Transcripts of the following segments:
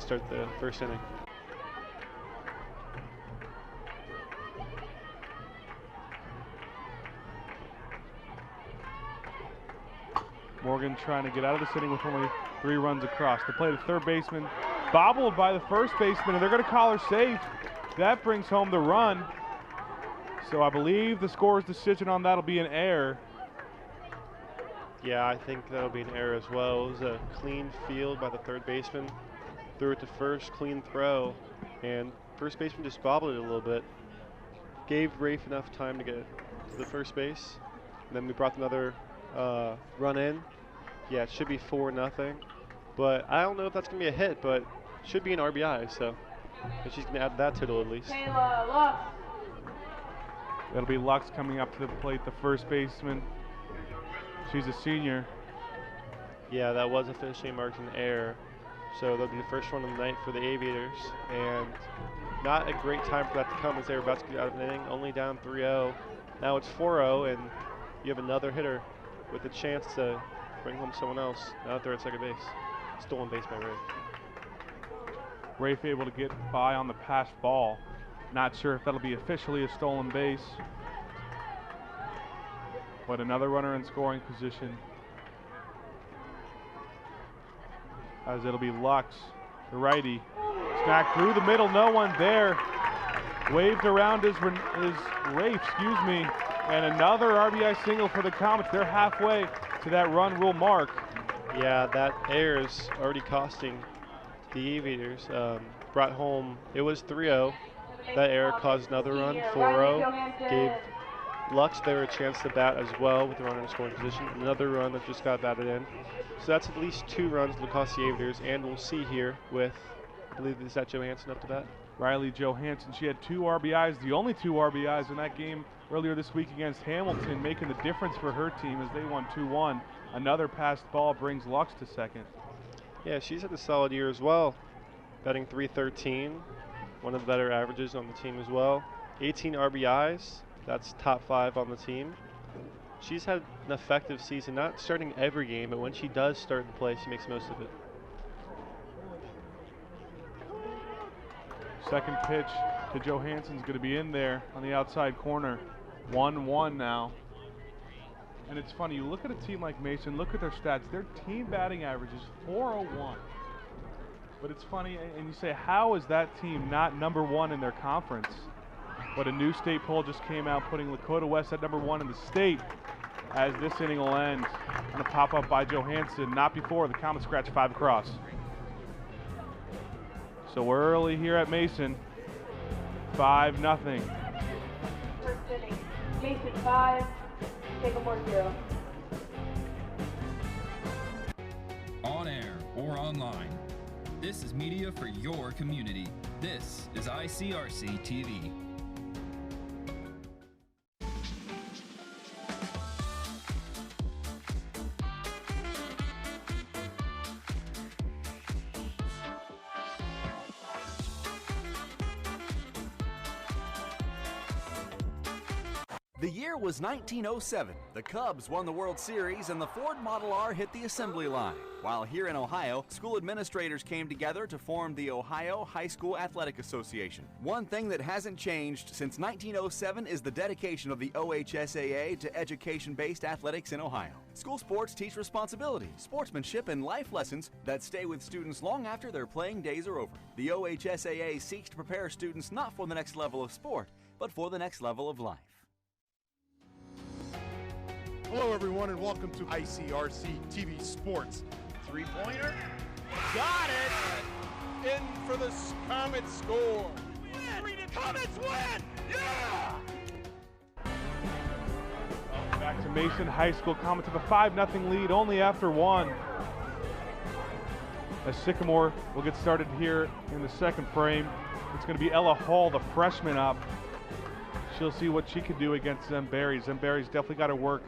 start the first inning. Morgan trying to get out of this inning with only 3 runs across. The play to third baseman, bobbled by the first baseman, and they're going to call her safe. That brings home the run. So I believe the scorer's decision on that will be an error. Yeah, I think that'll be an error as well. It was a clean field by the third baseman. Threw it to first, clean throw, and first baseman just bobbled it a little bit. Gave Rafe enough time to get to the first base. And then we brought another run in. Yeah, it should be 4-0. But I don't know if that's going to be a hit, but it should be an RBI, so she's going to add that total at least. That'll be Lux coming up to the plate, the first baseman. She's a senior. Yeah, that was a finishing margin error. So that'll be the first one of the night for the Aviators. And not a great time for that to come as they were about to get out of an inning, only down 3-0. Now it's 4-0, and you have another hitter with a chance to bring home someone else. Now that they're at second base. Stolen base by Rafe. Rafe able to get by on the passed ball. Not sure if that'll be officially a stolen base. But another runner in scoring position. As it'll be Lux, the righty. Smacked through the middle, no one there. Waved around is Rafe, excuse me. And another RBI single for the Comets. They're halfway to that run rule mark. Yeah, that error is already costing the Aviators. Brought home, it was 3-0. That error caused another run, 4-0. Gave Lux there a chance to bat as well with the runner in scoring position. Another run that just got batted in. So that's at least 2 runs that will cost the Aviators, and we'll see here with, I believe, is that Johansson up to bat? Riley Johansson, she had 2 RBIs, the only 2 RBIs in that game earlier this week against Hamilton, making the difference for her team as they won 2-1. Another passed ball brings Lux to second. Yeah, she's had a solid year as well. Batting .313, one of the better averages on the team as well. 18 RBIs, that's top 5 on the team. She's had an effective season, not starting every game, but when she does start in play, she makes most of it. Second pitch to Johansson's going to be in there on the outside corner. 1-1 now. And it's funny, you look at a team like Mason, look at their stats. Their team batting average is .401. But it's funny, and you say, how is that team not number 1 in their conference? But a new state poll just came out putting Lakota West at number 1 in the state as this inning will end. Going to pop up by Johansson, not before the Comets scratch 5 across. So we're early here at Mason, 5-0. First inning, Mason 5, Sycamore 0. On air or online, this is media for your community. This is ICRC TV. The year was 1907. The Cubs won the World Series and the Ford Model R hit the assembly line. While here in Ohio, school administrators came together to form the Ohio High School Athletic Association. One thing that hasn't changed since 1907 is the dedication of the OHSAA to education-based athletics in Ohio. School sports teach responsibility, sportsmanship, and life lessons that stay with students long after their playing days are over. The OHSAA seeks to prepare students not for the next level of sport, but for the next level of life. Hello everyone and welcome to ICRC TV Sports. Three-pointer. Got it! In for the Comets score. Win! Comets win! Yeah! Back to Mason High School. Comets have a 5-0 lead only after 1. As Sycamore will get started here in the second frame. It's going to be Ella Hall, the freshman, up. She'll see what she can do against Zemberry. Zemberry's definitely got her work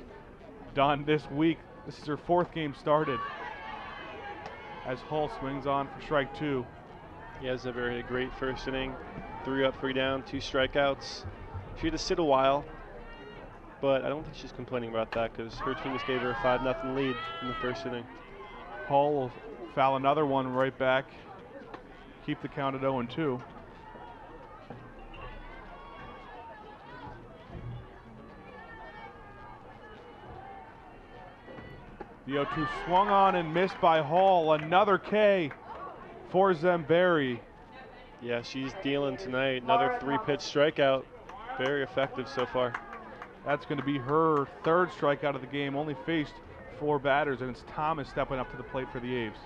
done this week. This is her 4th game started. As Hull swings on for strike 2. Yeah, Zemberry had a great first inning. 3 up, 3 down, 2 strikeouts. She had to sit a while, but I don't think she's complaining about that because her team just gave her a 5-0 lead in the first inning. Hull will foul another one right back. keep the count at 0-2. The 0-2 swung on and missed by Hall. Another K for Zemberi. Yeah, she's dealing tonight. Another 3-pitch strikeout. Very effective so far. That's going to be her third strikeout of the game. Only faced 4 batters, and it's Thomas stepping up to the plate for the Aves.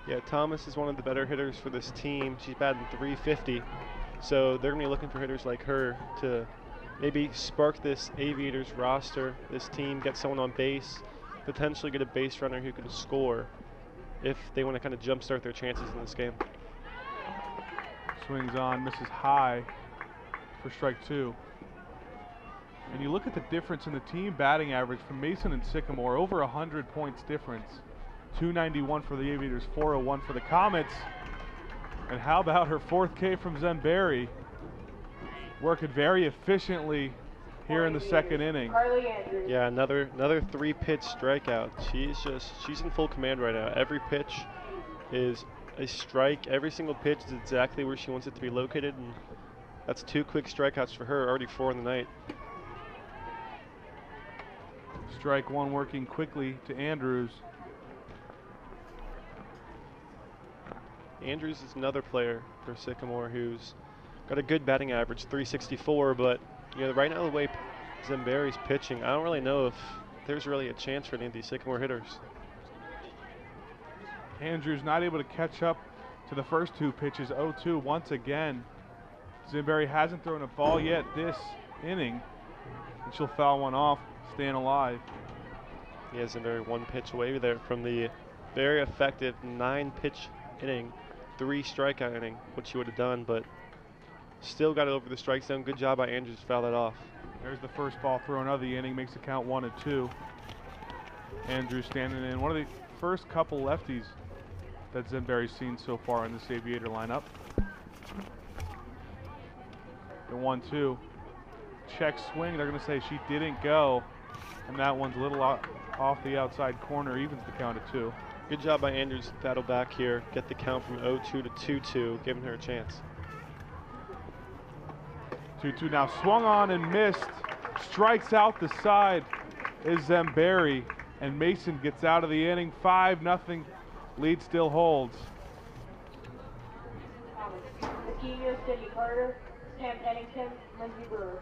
Yeah, Thomas is one of the better hitters for this team. She's batting .350, so they're going to be looking for hitters like her to maybe spark this Aviators roster, this team, get someone on base, potentially get a base runner who can score if they want to kind of jumpstart their chances in this game. Swings on, misses high for strike 2. And you look at the difference in the team batting average from Mason and Sycamore, over 100 points difference. 291 for the Aviators, 401 for the Comets. And how about her 4th K from Zemberi? Working very efficiently here in the 2nd inning. Yeah, another 3-pitch strikeout. She's in full command right now. Every pitch is a strike. Every single pitch is exactly where she wants it to be located, and that's 2 quick strikeouts for her, already 4 in the night. Strike 1 working quickly to Andrews. Andrews is another player for Sycamore who's got a good batting average, 364, but right now the way Zemberi's pitching, I don't really know if there's really a chance for any of these Sycamore hitters. Andrews not able to catch up to the first 2 pitches, 0-2 once again. Zemberi hasn't thrown a ball yet this inning, and she'll foul one off, staying alive. He has Zemberi 1 pitch away there from the very effective 9-pitch inning, 3 strikeout inning, which she would have done, but still got it over the strike zone. Good job by Andrews to foul that off. There's the first ball thrown of the inning, makes the count 1-2. Andrews standing in, one of the first couple lefties that Zemberi's seen so far in this Aviator lineup. The 1-2. Check swing, they're going to say she didn't go, and that one's a little off the outside corner, evens the count at 2. Good job by Andrews to battle back here, get the count from 0-2 to 2-2, giving her a chance. 2-2 now, swung on and missed. Strikes out the side is Zemberi, and Mason gets out of the inning. 5-0, lead still holds. Sycamore, Cindy Carter, Sam Pennington, Lindsey Brewer.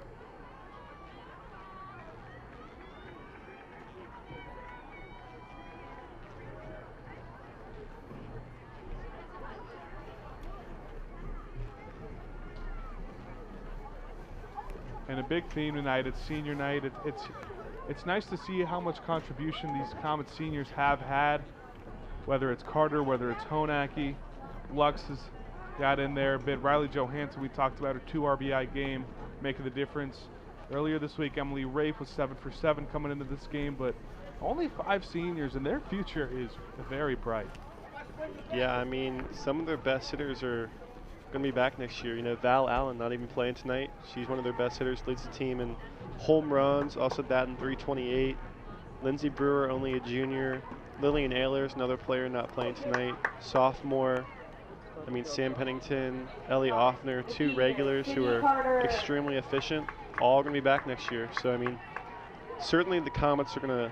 And a big theme tonight, it's senior night. It's nice to see how much contribution these Comet seniors have had, whether it's Carter, whether it's Honacki. Lux has got in there a bit. Riley Johansson, we talked about her 2 RBI game, making the difference. Earlier this week, Emily Rafe was 7 for 7 coming into this game, but only 5 seniors, and their future is very bright. Yeah, I mean, some of their best hitters are going to be back next year. Val Allen not even playing tonight. She's one of their best hitters, leads the team in home runs, also batting .328. Lindsey Brewer, only a junior. Lillian Ehlers, another player not playing tonight. Sophomore. I mean, Sam Pennington, Ellie Offner, 2 regulars who are extremely efficient, all going to be back next year. So, I mean, certainly the Comets are going to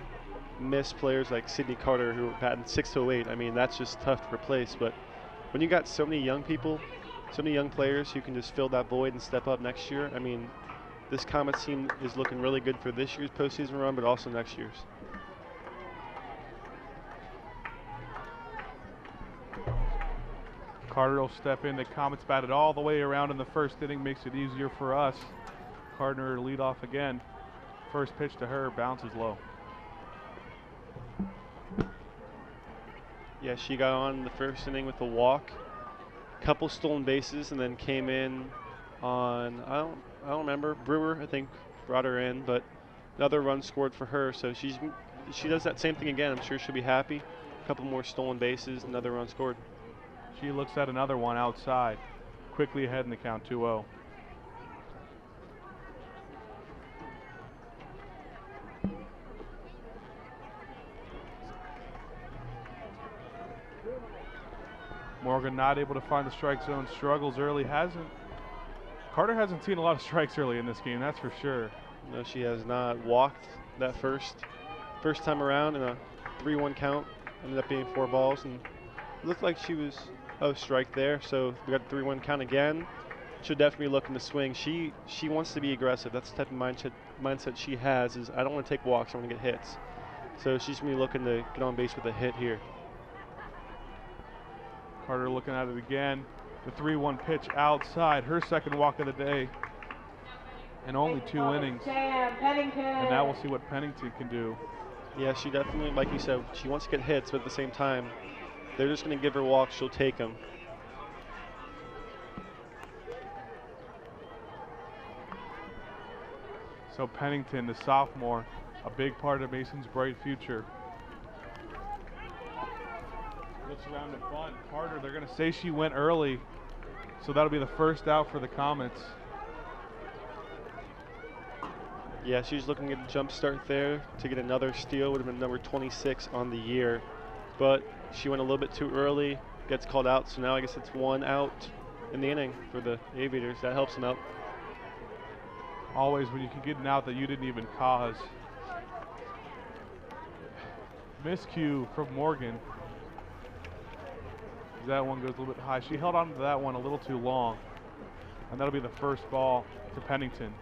miss players like Sydney Carter, who are batting .608. I mean, that's just tough to replace. But when you got so many young people, so many young players who can just fill that void and step up next year, I mean, this Comets team is looking really good for this year's postseason run, but also next year's. Carter will step in. The Comets batted all the way around in the first inning, makes it easier for us. Gardner lead off again. First pitch to her, bounces low. Yeah, she got on in the first inning with a walk, couple stolen bases, and then came in on, I don't remember, Brewer, I think, brought her in, but another run scored for her. So she does that same thing again. I'm sure she'll be happy. A couple more stolen bases, another run scored. She looks at another one outside. Quickly ahead in the count, 2-0. Morgan not able to find the strike zone, struggles early, Carter hasn't seen a lot of strikes early in this game, that's for sure. No, she has not. Walked that first time around in a 3-1 count. Ended up being 4 balls, and it looked like she was strike there. So we got a 3-1 count again. She'll definitely be looking to swing. She wants to be aggressive. That's the type of mindset she has. Is I don't want to take walks. I want to get hits. So she's gonna be looking to get on base with a hit here. Carter looking at it again. The 3-1 pitch outside, her second walk of the day. And only 2 innings. And now we'll see what Pennington can do. Yeah, she definitely, like you said, she wants to get hits, but at the same time, they're just going to give her walks. She'll take them. So Pennington, the sophomore, a big part of Mason's bright future. Looks around at bunt. Carter, they're going to say she went early, so that'll be the first out for the Comets. Yeah, she's looking to get a jump start there to get another steal. Would have been number 26 on the year, but she went a little bit too early, gets called out, so now I guess it's 1 out in the inning for the Aviators. That helps them out. Always when you can get an out that you didn't even cause. Miscue from Morgan. That one goes a little bit high. She held on to that one a little too long, and that'll be the first ball to Pennington.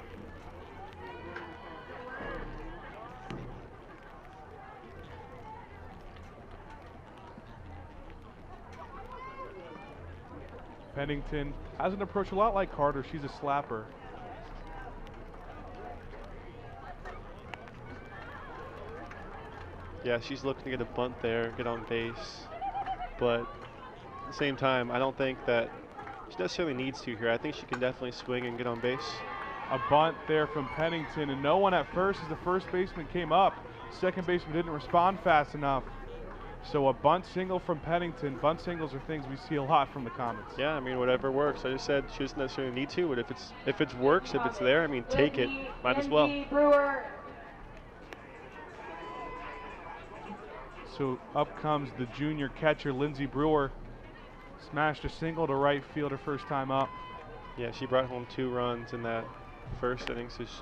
Pennington has an approach a lot like Carter. She's a slapper. Yeah, she's looking to get a bunt there, get on base. But at the same time, I don't think that she necessarily needs to here. I think she can definitely swing and get on base. A bunt there from Pennington, and no one at first as the first baseman came up. Second baseman didn't respond fast enough. So a bunt single from Pennington. Bunt singles are things we see a lot from the Comets. Yeah, I mean, whatever works. I just said she doesn't necessarily need to, but if it works, if it's there, I mean, take it. Might as well. So up comes the junior catcher, Lindsey Brewer. Smashed a single to right field her first time up. Yeah, she brought home 2 runs in that first inning, so she's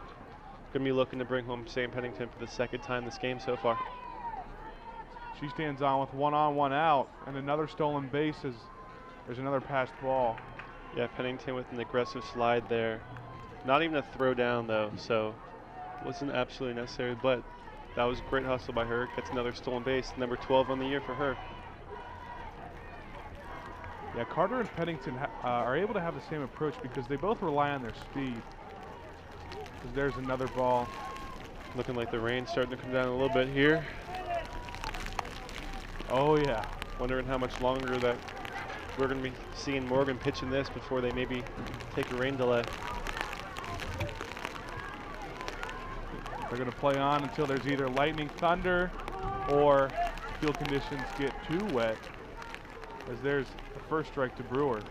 going to be looking to bring home Sam Pennington for the second time this game so far. She stands on with 1 on, 1 out, and another stolen base as there's another passed ball. Yeah, Pennington with an aggressive slide there. Not even a throw down though, so wasn't absolutely necessary, but that was great hustle by her. Gets another stolen base, number 12 on the year for her. Yeah, Carter and Pennington are able to have the same approach because they both rely on their speed. Because there's another ball. Looking like the rain's starting to come down a little bit here. Oh yeah. Wondering how much longer that we're going to be seeing Morgan pitching this before they maybe take a rain delay. They're going to play on until there's either lightning, thunder, or field conditions get too wet. As there's the first strike to Brewer.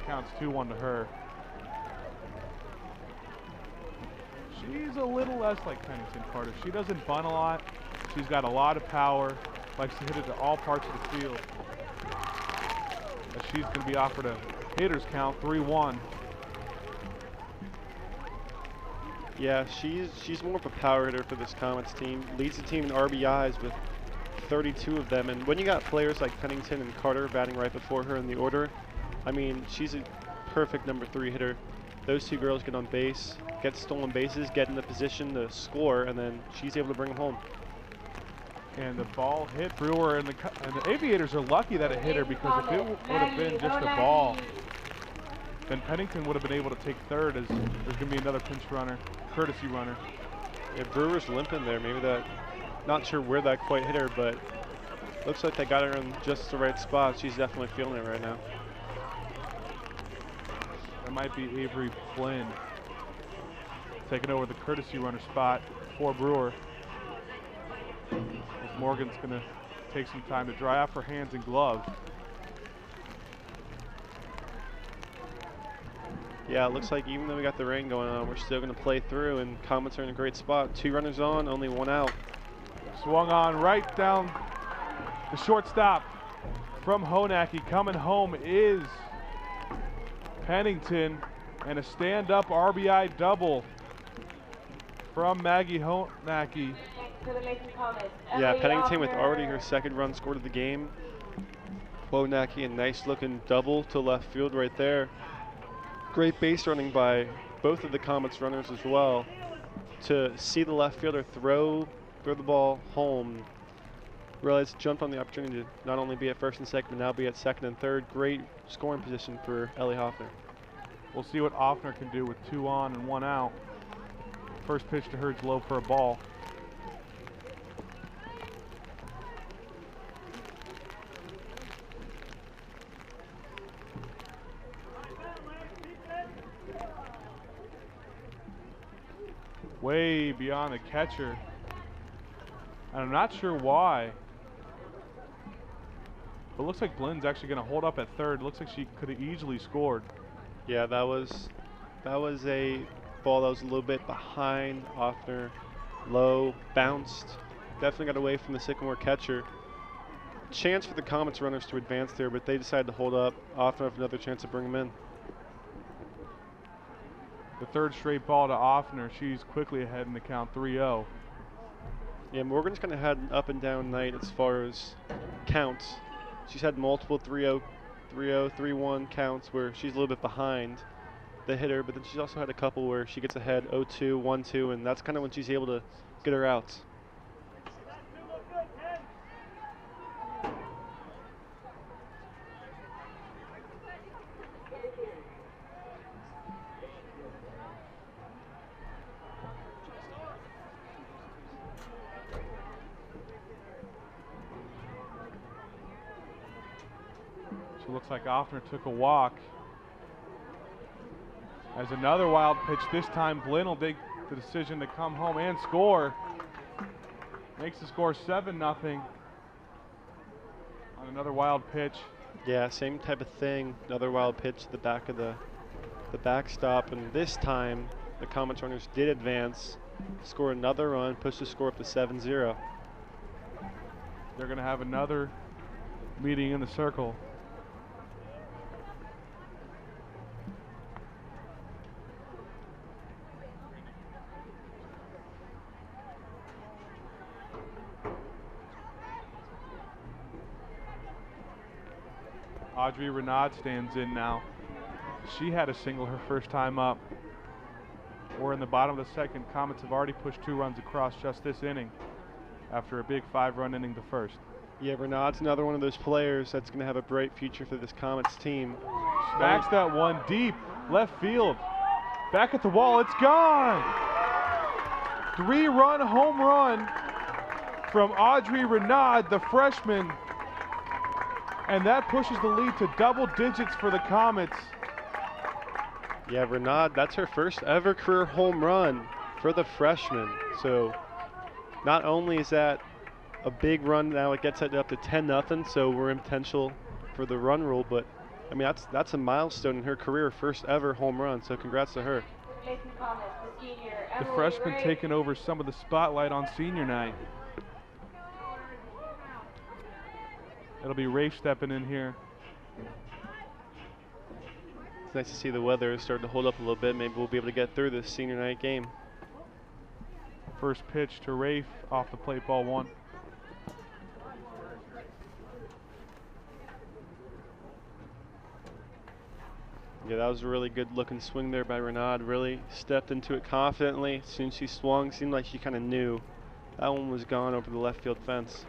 Counts 2-1 to her. She's a little less like Pennington Carter. She doesn't bunt a lot. She's got a lot of power. Likes to hit it to all parts of the field. As she's going to be offered a hitter's count, 3-1. Yeah, she's more of a power hitter for this Comets team. Leads the team in RBIs with 32 of them. And when you got players like Pennington and Carter batting right before her in the order, I mean, she's a perfect number 3 hitter. Those 2 girls get on base, get stolen bases, get in the position to score, and then she's able to bring them home. And the ball hit Brewer, and the Aviators are lucky that it hit her, because if it would have been just a ball, then Pennington would have been able to take third, as there's going to be another pinch runner, courtesy runner. Yeah, Brewer's limping there. Maybe that, not sure where that quite hit her, but looks like they got her in just the right spot. She's definitely feeling it right now. That might be Avery Flynn taking over the courtesy runner spot for Brewer. As Morgan's going to take some time to dry off her hands and gloves. Yeah, it looks like even though we got the rain going on, we're still going to play through, and Comets are in a great spot. 2 runners on, only 1 out. Swung on right down the shortstop from Honacki. Coming home is Pennington, and a stand-up RBI double from Maggie Honacki. For the Mason Comets. Yeah, Emily Pennington with already Offner. her 2nd run scored of the game. Honacki, a nice looking double to left field right there. Great base running by both of the Comets runners as well. To see the left fielder throw the ball home, realized jumped on the opportunity to not only be at 1st and 2nd, but now be at 2nd and 3rd. Great scoring position for Ellie Hoffner. We'll see what Offner can do with 2 on and 1 out. First pitch to her is low for a ball. Way beyond the catcher. And I'm not sure why. But it looks like Blynn's actually going to hold up at 3rd. Looks like she could have easily scored. Yeah, that was a ball that was a little bit behind Offner. Low, bounced, definitely got away from the Sycamore catcher. Chance for the Comets runners to advance there, but they decided to hold up. Offner have another chance to bring them in. The 3rd straight ball to Offner. She's quickly ahead in the count 3-0. Yeah, Morgan's kind of had an up and down night as far as counts. She's had multiple 3-0, 3-0, 3-1 counts where she's a little bit behind the hitter, but then she's also had a couple where she gets ahead 0-2, 1-2, and that's kind of when she's able to get her outs. So it looks like Offner took a walk. As another wild pitch, this time Blinn will make the decision to come home and score. Makes the score 7-0 on another wild pitch. Yeah, same type of thing. Another wild pitch to the back of the backstop, and this time the Comets runners did advance, score another run, push the score up to 7-0. They're going to have another meeting in the circle. Audrey Renaud stands in now. She had a single her first time up. We're in the bottom of the 2nd. Comets have already pushed 2 runs across just this inning after a big 5-run inning the first. Yeah, Renaud's another one of those players that's going to have a bright future for this Comets team. Smacks that one deep, left field. Back at the wall, it's gone! 3-run home run from Audrey Renaud, the freshman. And that pushes the lead to double digits for the Comets. Yeah, Renaud, that's her first ever career home run for the freshman. So not only is that a big run, now it gets it up to 10-0, so we're in potential for the run rule, but I mean that's a milestone in her career, first ever home run, so congrats to her. Mason Comets, the senior. The Emily freshman Ray. taking over some of the spotlight on senior night. It'll be Rafe stepping in here. It's nice to see the weather is starting to hold up a little bit. Maybe we'll be able to get through this senior night game. First pitch to Rafe off the plate, ball 1. Yeah, that was a really good looking swing there by Renaud. Really stepped into it confidently. As soon as she swung, seemed like she kind of knew that one was gone over the left field fence.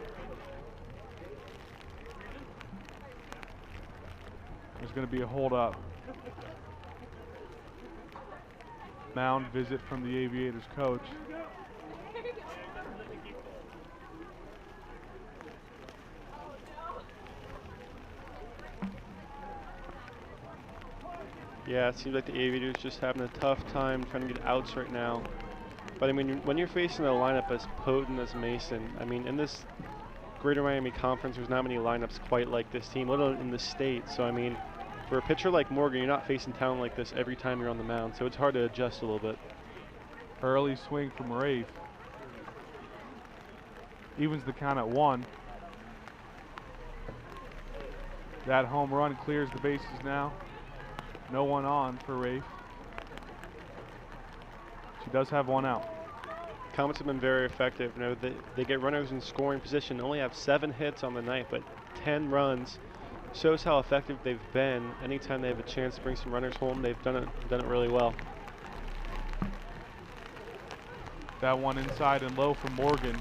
There's going to be a hold up. Mound visit from the Aviators coach. Yeah, it seems like the Aviators just having a tough time trying to get outs right now. But I mean, when you're facing a lineup as potent as Mason, I mean, in this Greater Miami Conference, there's not many lineups quite like this team, let alone in the state. So I mean, For a pitcher like Morgan, you're not facing talent like this every time you're on the mound, so it's hard to adjust a little bit. Early swing from Rafe. Evens the count at 1. That home run clears the bases now. No one on for Rafe. She does have 1 out. Comets have been very effective. You know, they get runners in scoring position, only have 7 hits on the night, but 10 runs. Shows how effective they've been. Anytime they have a chance to bring some runners home, they've done it really well. That one inside and low from Morgan.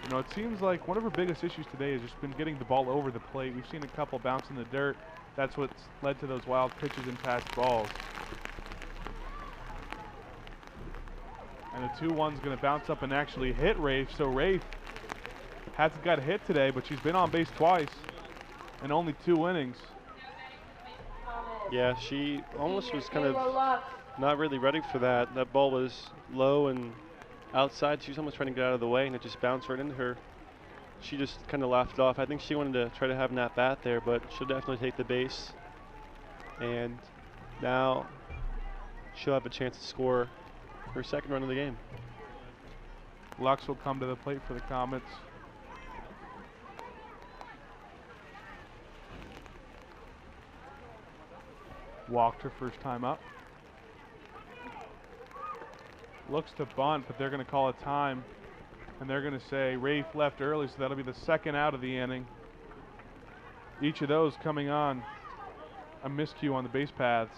You know, it seems like one of her biggest issues today has just been getting the ball over the plate. We've seen a couple bounce in the dirt. That's what's led to those wild pitches and fast balls. And the 2-1's going to bounce up and actually hit Rafe. So Rafe hasn't got a hit today, but she's been on base twice and only 2 innings. Yeah, she almost was kind of not really ready for that. That ball was low and outside. She was almost trying to get out of the way, and it just bounced right into her. She just kind of laughed it off. I think she wanted to try to have an at-bat there, but she'll definitely take the base. And now she'll have a chance to score her second run of the game. Lux will come to the plate for the Comets. Walked her first time up. Looks to bunt, but they're going to call a time. And they're going to say Rafe left early, so that'll be the second out of the inning. Each of those coming on a miscue on the base paths.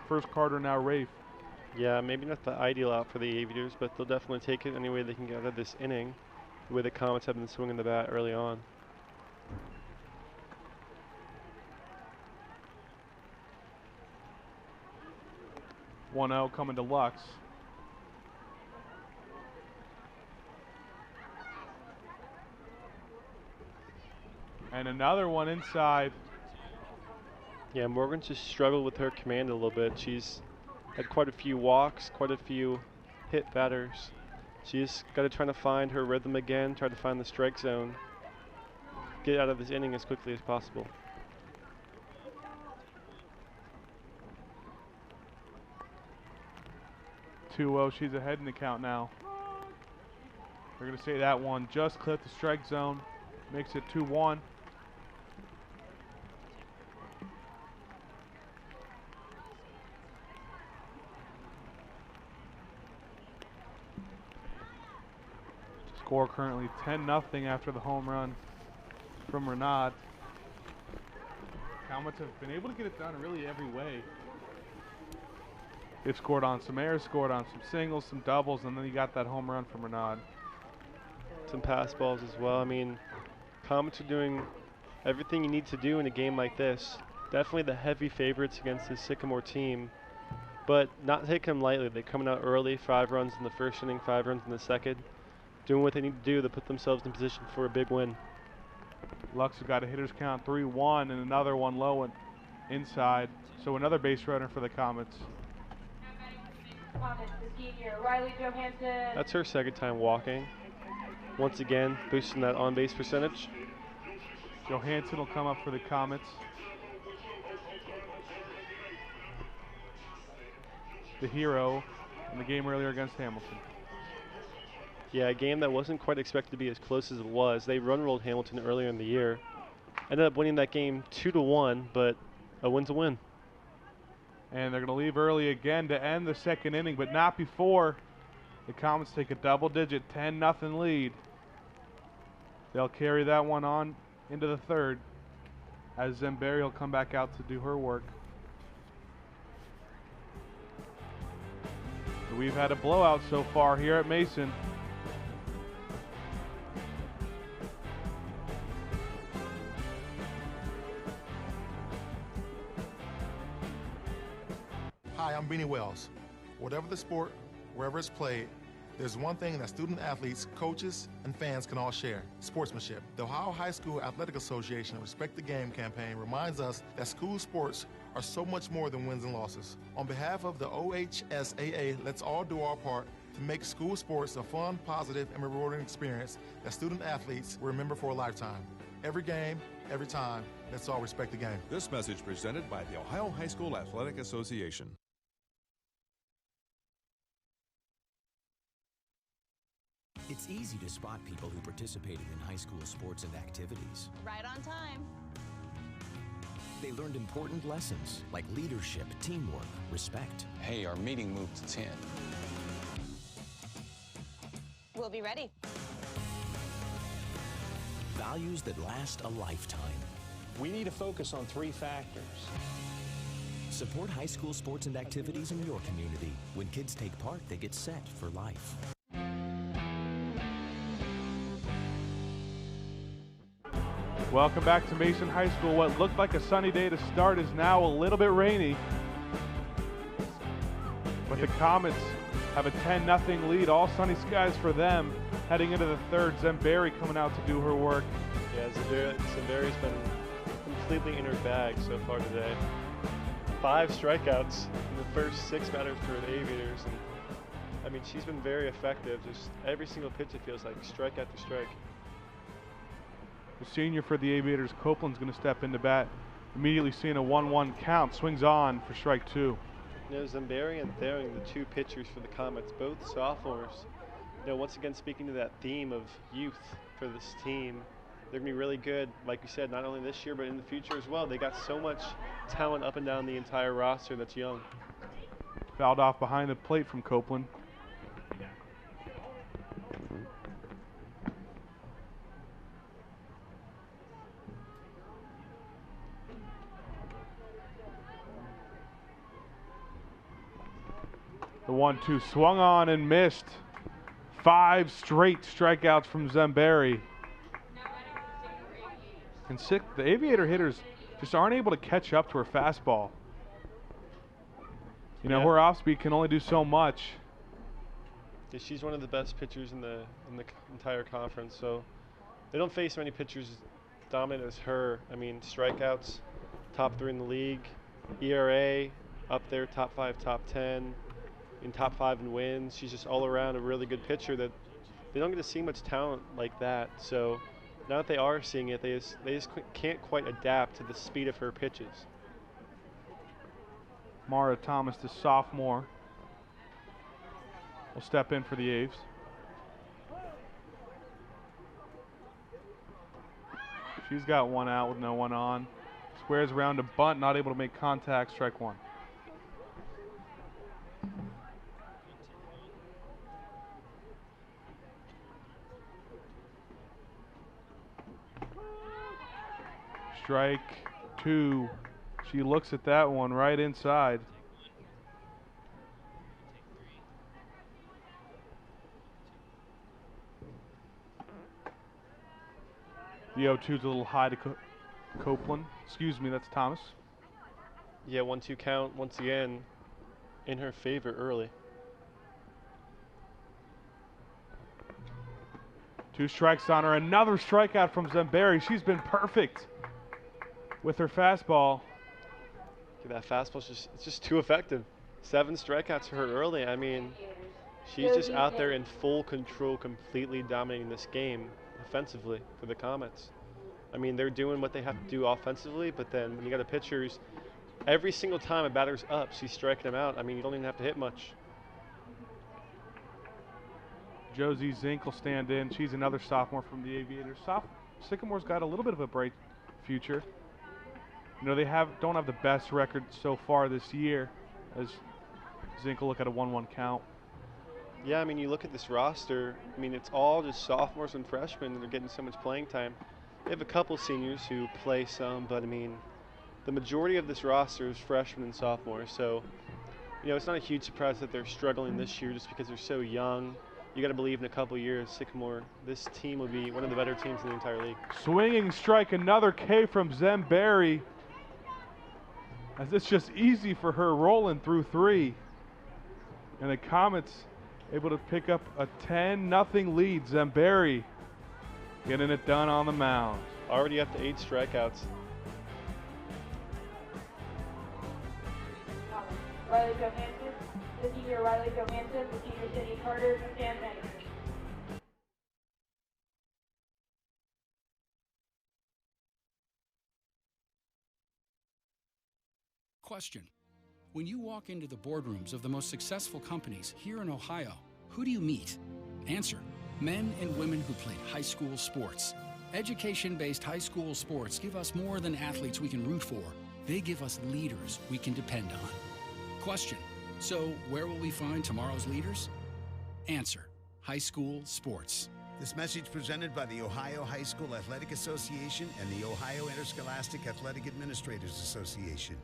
First Carter, now Rafe. Yeah, maybe not the ideal out for the Aviators, but they'll definitely take it any way they can get out of this inning, the way the Comets have been swinging the bat early on. One out coming to Lux. And another one inside. Yeah, Morgan's just struggled with her command a little bit. She's had quite a few walks, quite a few hit batters. She's got to try to find her rhythm again, try to find the strike zone, get out of this inning as quickly as possible. Two-0, she's ahead in the count now. They're going to say that one just clipped the strike zone, makes it 2-1. Score currently 10-0 after the home run from Renaud. Comets have been able to get it done really every way. They've scored on some airs, scored on some singles, some doubles, and then you got that home run from Renaud. Some pass balls as well. I mean, Comets are doing everything you need to do in a game like this. Definitely the heavy favorites against this Sycamore team, but not taking them lightly. They're coming out early, 5 runs in the first inning, 5 runs in the second, doing what they need to do to put themselves in position for a big win. Lux has got a hitter's count 3-1 and another one low and inside. So another base runner for the Comets. That's her second time walking. Once again, boosting that on-base percentage. Johansson will come up for the Comets. The hero in the game earlier against Hamilton. Yeah, a game that wasn't quite expected to be as close as it was. They run-rolled Hamilton earlier in the year. Ended up winning that game 2-1, but a win's a win. And they're going to leave early again to end the second inning, but not before the Comets take a double-digit 10-0 lead. They'll carry that one on into the third as Zemberi will come back out to do her work. We've had a blowout so far here at Mason. Hi, I'm Beanie Wells. Whatever the sport, wherever it's played, there's one thing that student athletes, coaches, and fans can all share: sportsmanship. The Ohio High School Athletic Association Respect the Game campaign reminds us that school sports are so much more than wins and losses. On behalf of the OHSAA, let's all do our part to make school sports a fun, positive, and rewarding experience that student athletes will remember for a lifetime. Every game, every time, Let's all respect the game. This message presented by the Ohio High School Athletic Association. It's easy to spot people who participated in high school sports and activities. Right on time. They learned important lessons like leadership, teamwork, respect. Hey, our meeting moved to 10. We'll be ready. Values that last a lifetime. We need to focus on 3 factors. Support high school sports and activities in your community. When kids take part, they get set for life. Welcome back to Mason High School. What looked like a sunny day to start is now a little bit rainy. But the Comets have a 10-0 lead. All sunny skies for them heading into the third. Zemberry coming out to do her work. Yeah, Zemberry's been completely in her bag so far today. 5 strikeouts in the first 6 batters for the Aviators. And I mean, she's been very effective. Just every single pitch, it feels like, strike after strike. The senior for the Aviators, Copeland's going to step into bat. Immediately seeing a 1-1 count. Swings on for strike 2. You know, Zemberry and Thering, the 2 pitchers for the Comets, both sophomores. You know, once again, speaking to that theme of youth for this team, they're going to be really good, like you said, not only this year, but in the future as well. They got so much talent up and down the entire roster that's young. Fouled off behind the plate from Copeland. The 1-2 swung on and missed. 5 straight strikeouts from Zemberry. And the Aviator hitters just aren't able to catch up to her fastball. You know, her off speed can only do so much. Yeah, she's one of the best pitchers in the entire conference, so they don't face many pitchers as dominant as her. I mean, strikeouts, top 3 in the league, ERA up there, top 5, top 10. In top 5 in wins. She's just all around a really good pitcher that they don't get to see much talent like that. So now that they are seeing it, they just can't quite adapt to the speed of her pitches. Mara Thomas, the sophomore, will step in for the Aves. She's got 1 out with no one on. Squares around a bunt, not able to make contact, strike 1. Strike 2. She looks at that one right inside. The 0-2's a little high to Copeland. Excuse me, that's Thomas. Yeah, 1-2 count once again in her favor early. 2 strikes on her. Another strikeout from Zemberry. She's been perfect with her fastball. That fastball's just too effective. 7 strikeouts for her early. I mean, she's just out there in full control, completely dominating this game offensively for the Comets. I mean, they're doing what they have to do offensively, but then when you got a pitcher's, every single time a batter's up, she's striking them out. I mean, you don't even have to hit much. Josie Zink will stand in. She's another sophomore from the Aviators. Sycamore's got a little bit of a bright future. You know, they don't have the best record so far this year, as Zink will look at a 1-1 count. Yeah, I mean, you look at this roster, I mean, it's all just sophomores and freshmen that are getting so much playing time. They have a couple seniors who play some, but I mean, the majority of this roster is freshmen and sophomores. So, you know, it's not a huge surprise that they're struggling this year just because they're so young. You got to believe in a couple years, Sycamore, this team will be one of the better teams in the entire league. Swinging strike, another K from Zemberry. As it's just easy for her rolling through 3. And the Comets able to pick up a 10-0 lead. Zemberry getting it done on the mound. Already up to 8 strikeouts. Riley Johansson, the senior Riley Johansson, the senior Cindy Carter, Sam Anderson. Question: when you walk into the boardrooms of the most successful companies here in Ohio, who do you meet? Answer: men and women who played high school sports. Education-based high school sports give us more than athletes we can root for. They give us leaders we can depend on. Question: so where will we find tomorrow's leaders? Answer: high school sports. This message presented by the Ohio High School Athletic Association and the Ohio Interscholastic Athletic Administrators Association.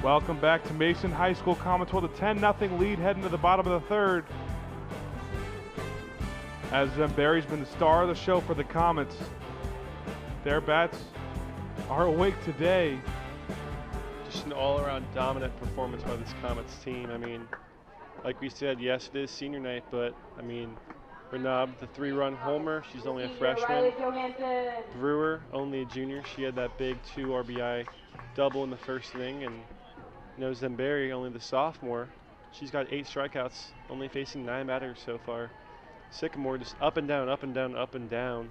Welcome back to Mason High School. Comets hold a 10-0 lead heading to the bottom of the third. As Barry's been the star of the show for the Comets. Their bats are awake today. Just an all-around dominant performance by this Comets team. I mean, like we said, yes, it is senior night, but I mean, Renab, the 3-run homer, she's only a freshman. Brewer, only a junior. She had that big 2 RBI double in the first inning, and Zemberi, only the sophomore. She's got 8 strikeouts, only facing 9 batters so far. Sycamore just up and down, up and down, up and down.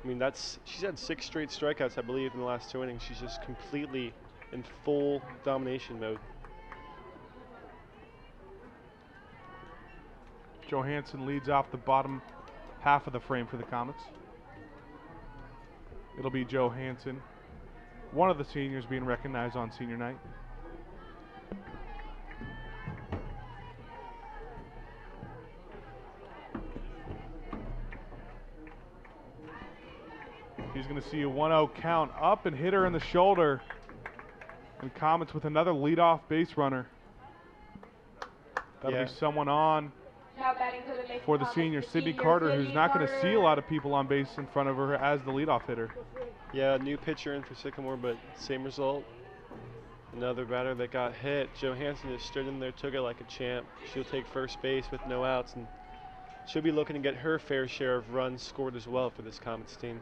I mean, she's had 6 straight strikeouts, I believe, in the last 2 innings. She's just completely in full domination mode. Johansson leads off the bottom half of the frame for the Comets. It'll be Johansson, one of the seniors being recognized on senior night. He's going to see a 1-0 count, up and hit her in the shoulder. And Comets with another leadoff base runner. That'll be someone on for the senior, Sydney Carter, who's not going to see a lot of people on base in front of her as the leadoff hitter. Yeah, new pitcher in for Sycamore, but same result. Another batter that got hit. Johansson just stood in there, took it like a champ. She'll take first base with no outs, and she'll be looking to get her fair share of runs scored as well for this Comets team.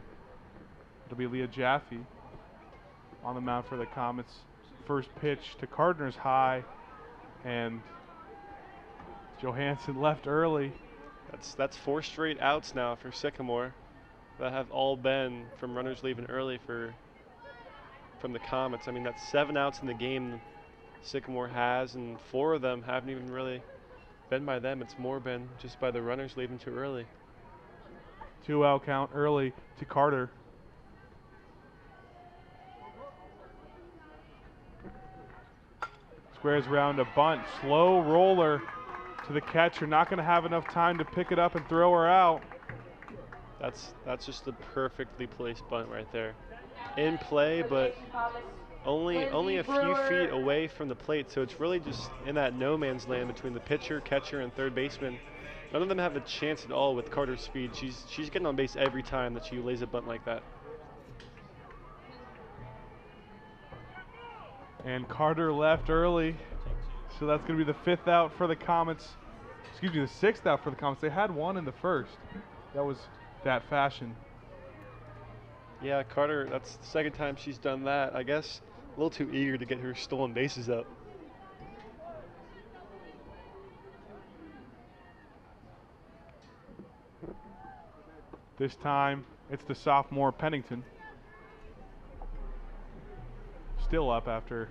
It'll be Leah Jaffe on the mound for the Comets. First pitch to Gardner's high, and Johansson left early. That's 4 straight outs now for Sycamore that have all been from runners leaving early from the Comets. I mean, that's 7 outs in the game Sycamore has, and 4 of them haven't even really been by them. It's more been just by the runners leaving too early. 2-out count early to Carter. Squares around a bunt, slow roller to the catcher. Not going to have enough time to pick it up and throw her out. That's just a perfectly placed bunt right there. In play, but only a few feet away from the plate, so it's really just in that no man's land between the pitcher, catcher, and third baseman. None of them have a chance at all with Carter's speed. She's getting on base every time that she lays a bunt like that. And Carter left early, so that's going to be the 5th out for the Comets. Excuse me, the 6th out for the Comets. They had 1 in the first. That was that fashion. Yeah, Carter, that's the 2nd time she's done that. I guess a little too eager to get her stolen bases up. This time, it's the sophomore Pennington. Still up after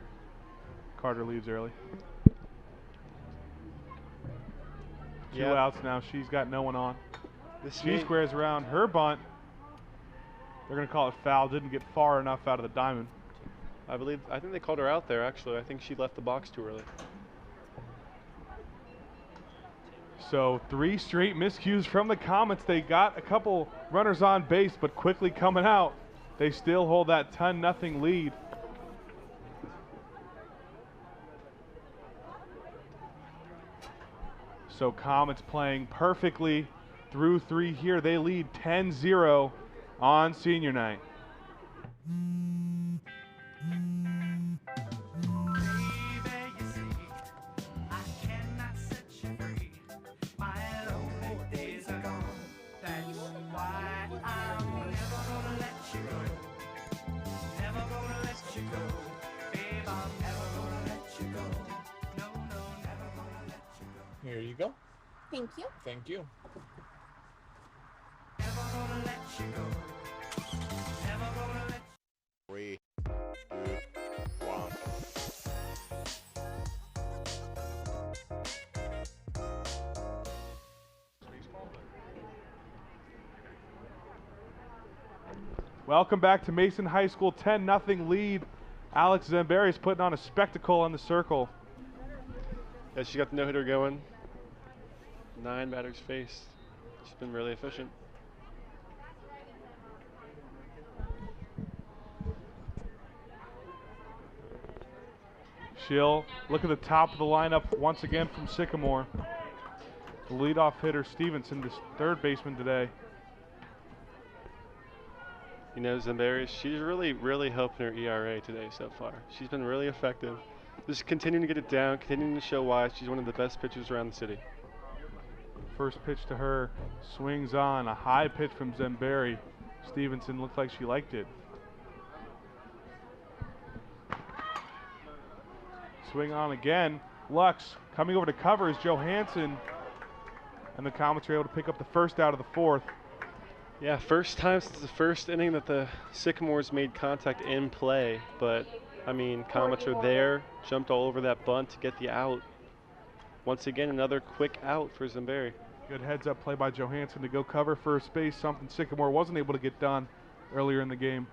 Carter leaves early. 2 outs now. She's got no one on. She squares around her bunt. They're going to call it foul. Didn't get far enough out of the diamond. I think they called her out there, actually. I think she left the box too early. So 3 straight miscues from the Comets. They got a couple runners on base, but quickly coming out, they still hold that 10-0 lead. So Comets playing perfectly through 3 here. They lead 10-0 on senior night. go. Thank you. Thank you. Three, two, one. Welcome back to Mason High School, 10-0 lead. Alex Zamberi is putting on a spectacle on the circle. Yeah, she got the no-hitter going. 9 batters faced. She's been really efficient. She'll look at the top of the lineup once again from Sycamore. The leadoff hitter Stevenson, the third baseman today. You know, Zamberi, she's really helping her ERA today so far. She's been really effective. Just continuing to get it down, continuing to show why she's one of the best pitchers around the city. First pitch to her, swings on, a high pitch from Zamberi. Stevenson looked like she liked it. Swing on again. Lux coming over to cover is Johansson. And the Comets are able to pick up the first out of the fourth. Yeah, first time since the first inning that the Sycamores made contact in play. But, I mean, Comets are there, jumped all over that bunt to get the out. Once again, another quick out for Zamberi. Good heads-up play by Johansson to go cover first base, something Sycamore wasn't able to get done earlier in the game.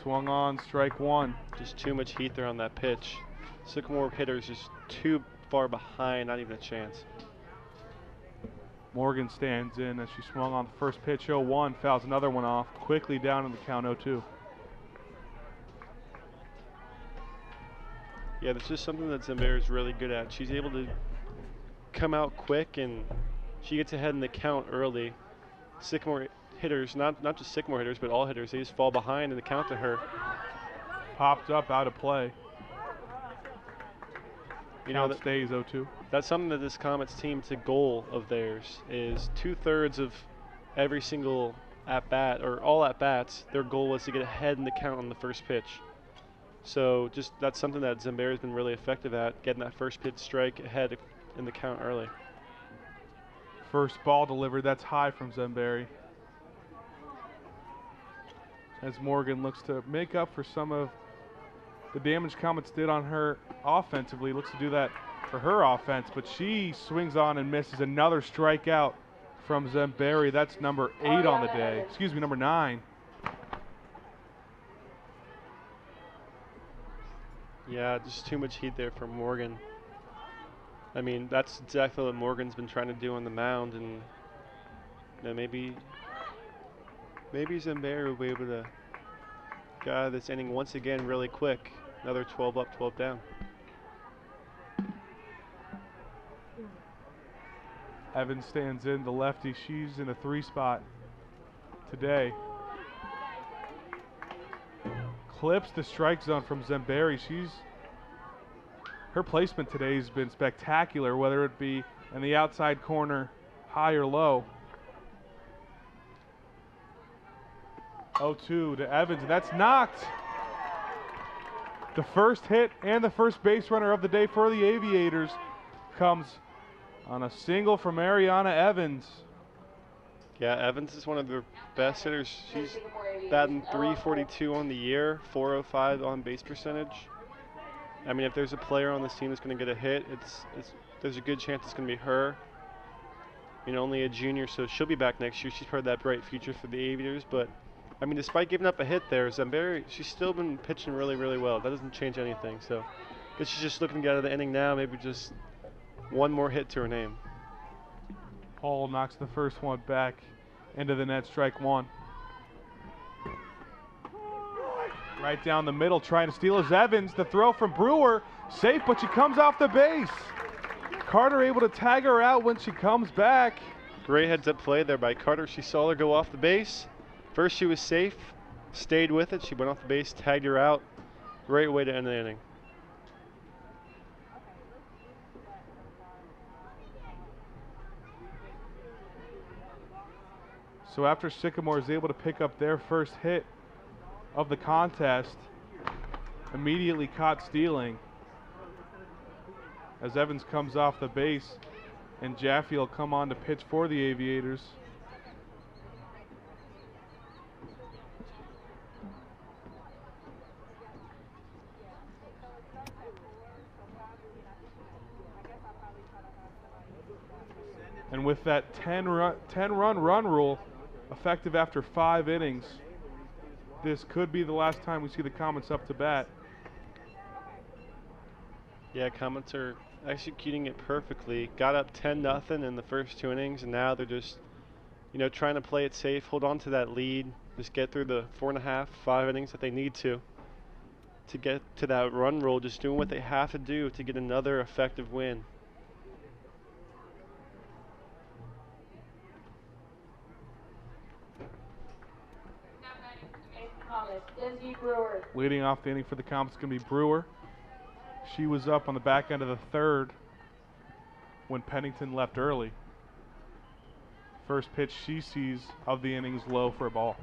Swung on, strike one. Just too much heat there on that pitch. Sycamore hitters just too far behind, not even a chance. Morgan stands in as she swung on the first pitch, 0-1, fouls another one off, quickly down in the count, 0-2. Yeah, this is something that Zamberi is really good at. She's able to come out quick, and she gets ahead in the count early. Sycamore hitters, not just Sycamore hitters, but all hitters, they just fall behind in the count to her. Popped up, out of play. You know, Count stays 0-2. That's something that this Comets team, it's a goal of theirs, is 2/3 of every single at-bat, or all at-bats, their goal was to get ahead in the count on the first pitch. So just that's something that Zamberi's been really effective at, getting that first pitch strike ahead in the count early. First ball delivered, that's high from Zamberi. As Morgan looks to make up for some of the damage Comets did on her offensively, looks to do that for her offense, but she swings on and misses another strikeout from Zamberi. That's number 8 on the day. Excuse me, number 9. Yeah, just too much heat there for Morgan. I mean, that's exactly what Morgan's been trying to do on the mound, and you know, maybe Zamberi will be able to get out of this inning once again really quick. Another 12 up, 12 down. Evans stands in, the lefty. She's in a 3 spot today. Clips the strike zone from Zamberi. Her placement today has been spectacular, whether it be in the outside corner, high or low. 0-2 to Evans, and that's knocked. The first hit and the first base runner of the day for the Aviators comes on a single from Ariana Evans. Yeah, Evans is one of their best hitters. She's batting .342 on the year, .405 on base percentage. I mean, if there's a player on this team that's going to get a hit, there's a good chance it's going to be her. You know, only a junior, so she'll be back next year. She's part of that bright future for the Aviators, but I mean, despite giving up a hit there, Zamberi, she's still been pitching really well. That doesn't change anything. So I guess she's just looking to get out of the inning now, maybe just one more hit to her name. Paul knocks the first one back into the net, strike one. Right down the middle, trying to steal is Evans. The throw from Brewer, safe, but she comes off the base. Carter able to tag her out when she comes back. Great heads-up play there by Carter. She saw her go off the base. First she was safe, stayed with it. She went off the base, tagged her out. Great way to end the inning. So after Sycamore is able to pick up their first hit of the contest, immediately caught stealing. as Evans comes off the base, and Jaffe will come on to pitch for the Aviators. And with that 10-run run rule effective after 5 innings, this could be the last time we see the Comets up to bat. Yeah, Comets are executing it perfectly. Got up 10-0 in the first 2 innings, and now they're just, trying to play it safe, hold on to that lead, just get through the 4.5, 5 innings that they need to get to that run rule, just doing what they have to do to get another effective win. Leading off the inning for the Comets is going to be Brewer. She was up on the back end of the 3rd when Pennington left early. First pitch she sees of the innings low for a ball.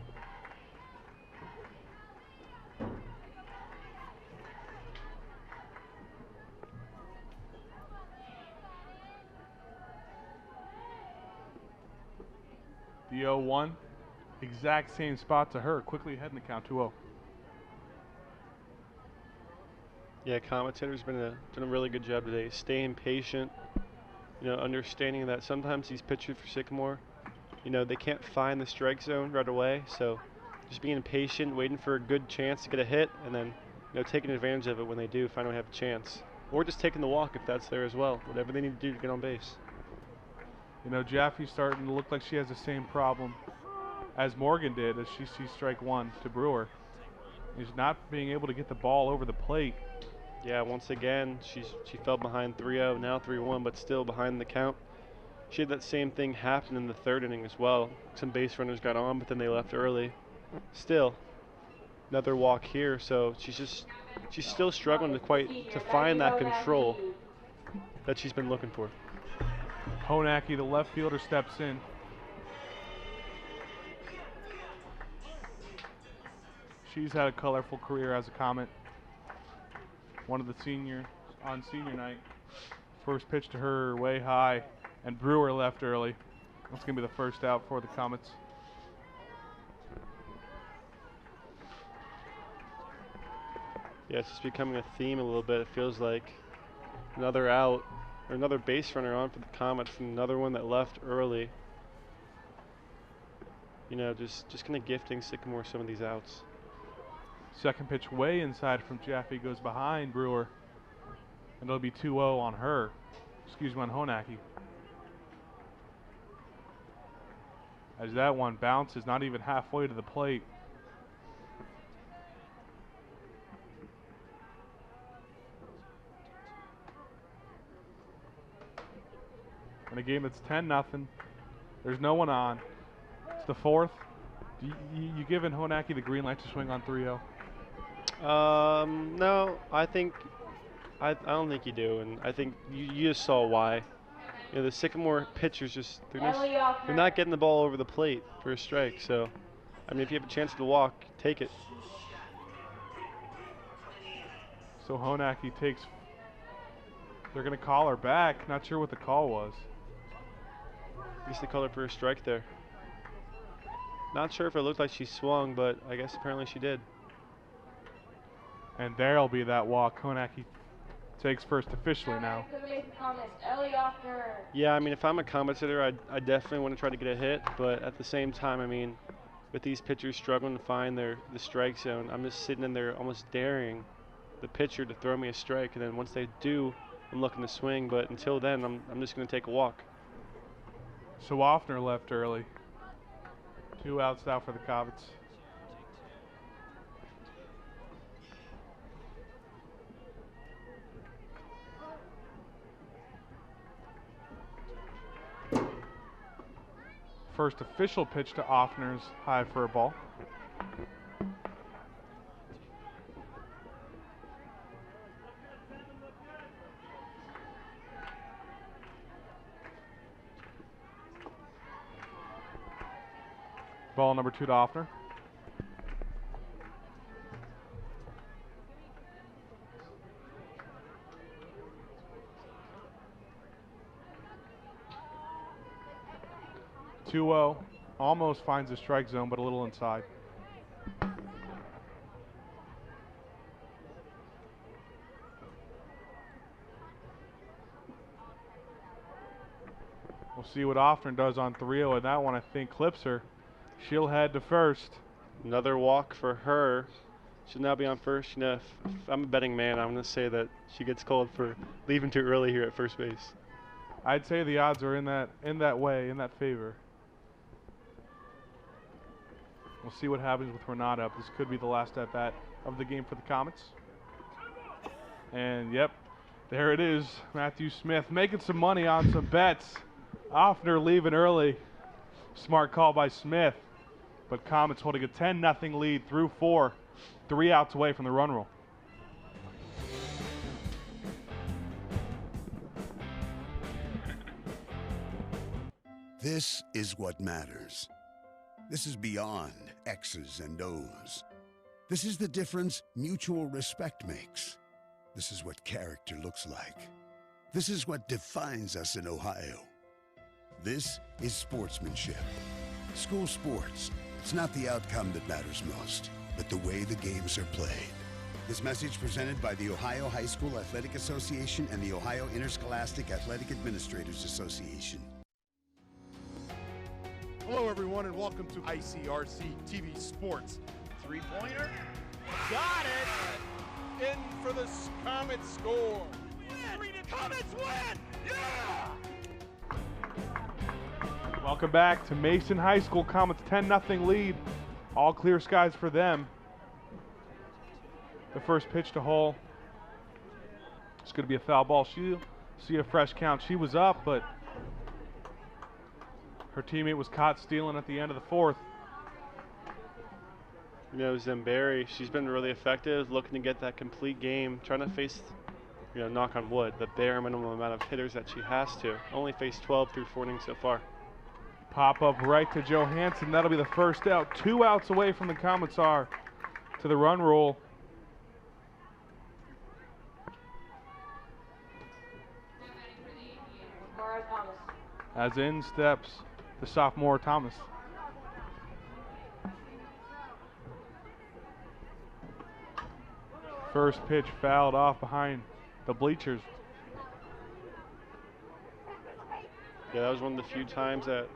The 0-1, exact same spot to her, quickly ahead in the count 2-0. Yeah, Comets hitter's done a really good job today, staying patient, understanding that sometimes these pitchers for Sycamore, they can't find the strike zone right away, so just being patient, waiting for a good chance to get a hit, and then, taking advantage of it when they do finally have a chance. Or just taking the walk if that's there as well, whatever they need to do to get on base. Jaffe's starting to look like she has the same problem as Morgan did as she sees strike 1 to Brewer. Is not being able to get the ball over the plate. Yeah, once again, she fell behind 3-0, now 3-1, but still behind the count. She had that same thing happen in the 3rd inning as well. Some base runners got on, but then they left early. Still, another walk here, so she's still struggling to find that control that she's been looking for. Honacki, the left fielder, steps in. She's had a colorful career as a Comet. One of the seniors on senior night. First pitch to her way high, and Brewer left early. That's going to be the first out for the Comets. Yeah, it's just becoming a theme a little bit. It feels like another out, or another base runner on for the Comets, and another one that left early. Just kind of gifting Sycamore some of these outs. Second pitch way inside from Jaffe goes behind Brewer. And it'll be 2-0 on her. Excuse me, on Honacki. As that one bounces not even halfway to the plate. In a game that's 10-0, there's no one on. It's the 4th. You giving Honacki the green light to swing on 3-0? No, I don't think you do, and I think you just saw why. The Sycamore pitchers they're not getting the ball over the plate for a strike. So, if you have a chance to walk, take it. So Honacki takes. They're going to call her back. Not sure what the call was. At least they called her for a strike there. Not sure if it looked like she swung, but I guess apparently she did. And there'll be that walk. Honacki takes first officially now. Yeah, if I'm a Comets hitter, I definitely want to try to get a hit, but at the same time, with these pitchers struggling to find the strike zone, I'm just sitting in there almost daring the pitcher to throw me a strike, and then once they do, I'm looking to swing, but until then, I'm just going to take a walk. So Offner left early. 2 outs now for the Comets. First official pitch to Offner's high for a ball. Ball number 2 to Offner. 2-0. Almost finds the strike zone, but a little inside. We'll see what Offner does on 3-0, and that one I think clips her. She'll head to first. Another walk for her. She'll now be on first. You know, if I'm a betting man, I'm going to say that she gets called for leaving too early here at first base. I'd say the odds are in that favor. We'll see what happens with Renata up. This could be the last at bat of the game for the Comets. And yep, there it is. Matthew Smith making some money on some bets. Offner leaving early. Smart call by Smith. But Comets holding a 10-0 lead through 4. 3 outs away from the run rule. This is what matters. This is beyond X's and O's. This is the difference mutual respect makes. This is what character looks like. This is what defines us in Ohio. This is sportsmanship. School sports. It's not the outcome that matters most, but the way the games are played. This message presented by the Ohio High School Athletic Association and the Ohio Interscholastic Athletic Administrators Association. Hello, everyone, and welcome to ICRC TV Sports. Three-pointer. Got it! In for the Comets score. Comets win! Yeah! Welcome back to Mason High School. Comets 10-0 lead. All clear skies for them. The first pitch to Hull. It's going to be a foul ball. She'll see a fresh count. She was up, but her teammate was caught stealing at the end of the 4th. You know, Zamberi, she's been really effective, looking to get that complete game, trying to face, you know, knock on wood, the bare minimum amount of hitters that she has to. Only faced 12 through 4 innings so far. Pop up right to Johansson. That'll be the first out. 2 outs away from the Comets are to the run rule. As in steps the sophomore Thomas. First pitch fouled off behind the bleachers. Yeah, that was one of the few times that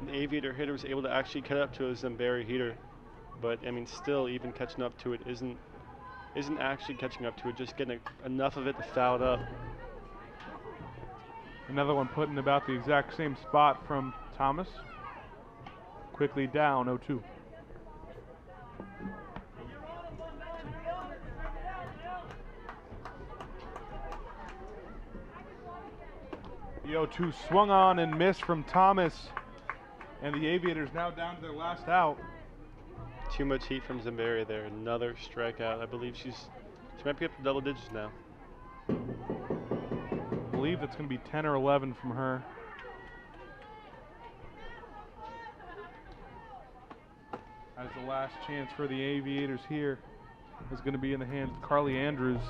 an Aviator hitter was able to actually cut up to a Zamberi heater. But, I mean, still, even catching up to it isn't actually catching up to it, just getting enough of it to foul it up. Another one put in about the exact same spot from Thomas. Quickly down 0-2. The 0-2 swung on and missed from Thomas. And the Aviators now down to their last out. Too much heat from Zamberi there. Another strikeout. I believe she might be up to double digits now. I believe it's going to be 10 or 11 from her. As the last chance for the Aviators here is going to be in the hands of Carly Andrews.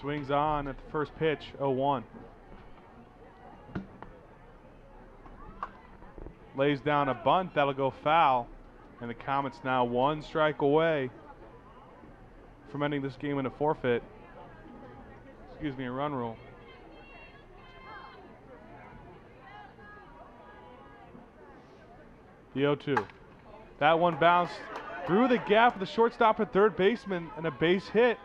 Swings on at the first pitch, 0-1. Lays down a bunt, that'll go foul. And the Comets now 1 strike away from ending this game in a forfeit. Excuse me, a run rule. The 0-2. That one bounced through the gap of the shortstop at third baseman and a base hit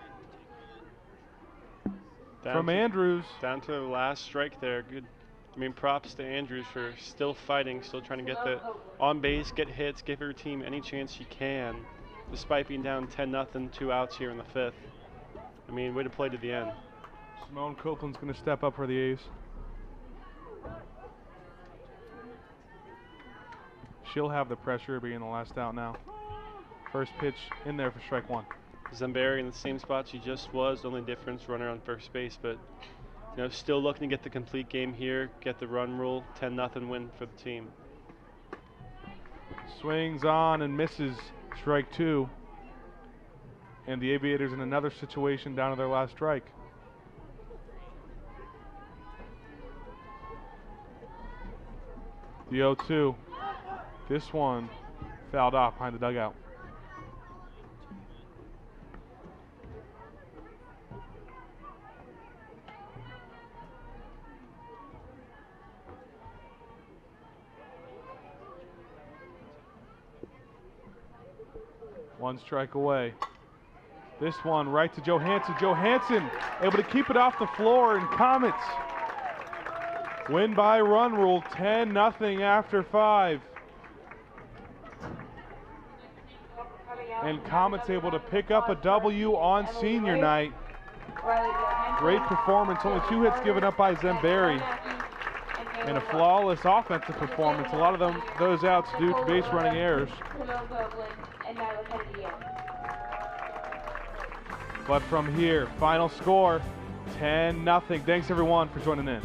from Andrews. Down to the last strike there. Good. I mean, props to Andrews for still fighting, still trying to get the on base, get hits, give her team any chance she can, despite being down 10-0, 2 outs here in the 5th. I mean, way to play to the end. Simone Copeland's going to step up for the A's. She'll have the pressure being the last out now. First pitch in there for strike 1. Zamberi in the same spot she just was. The only difference, runner on first base, but you know, still looking to get the complete game here, get the run rule, 10-0 win for the team. Swings on and misses, strike 2. And the Aviators in another situation down to their last strike. The The 0-2. This one fouled off behind the dugout. One strike away. This one right to Johansson. Johansson able to keep it off the floor, and Comets win by run rule, 10-0 after 5. And Comets able to pick up a W on senior night. Great performance, only 2 hits given up by Zemberry. And a flawless offensive performance. A lot of those outs due to base running errors. But from here, final score, 10-0. Thanks everyone for joining in.